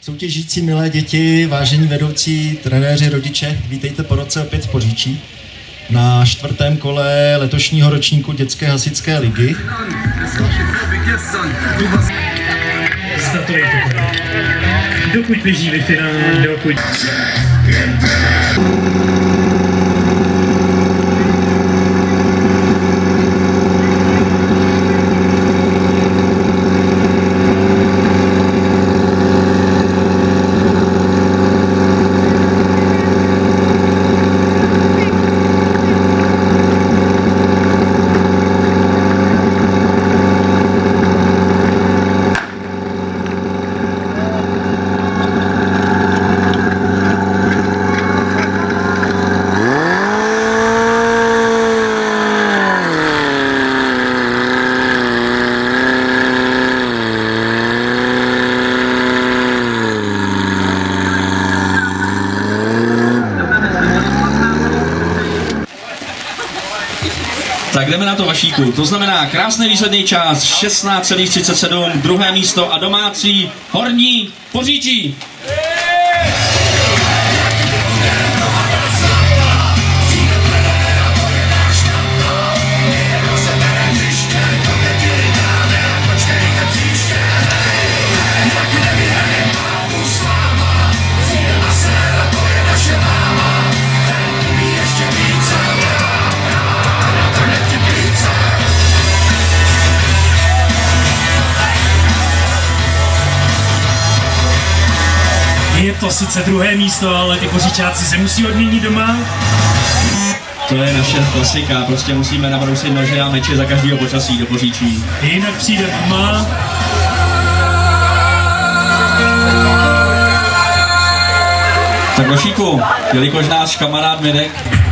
Soutěžící milé děti, vážení vedoucí, trenéři, rodiče, vítejte po roce opět v Poříčí na 4. kole letošního ročníku dětské hasičské ligy. Statujete. Dokud běží Wi-Fi, dokud... Tak jdeme na to, Vašíku. To znamená krásný výsledný čas 16,37, druhé místo a domácí Horní Poříčí. Je to sice druhé místo, ale ty Poříčáci se musí odměnit doma. To je naše klasika, prostě musíme nabrousit nože a meče za každého počasí do Poříčí. Jinak přijde doma. Tak Vašíku, jelikož náš kamarád Mirek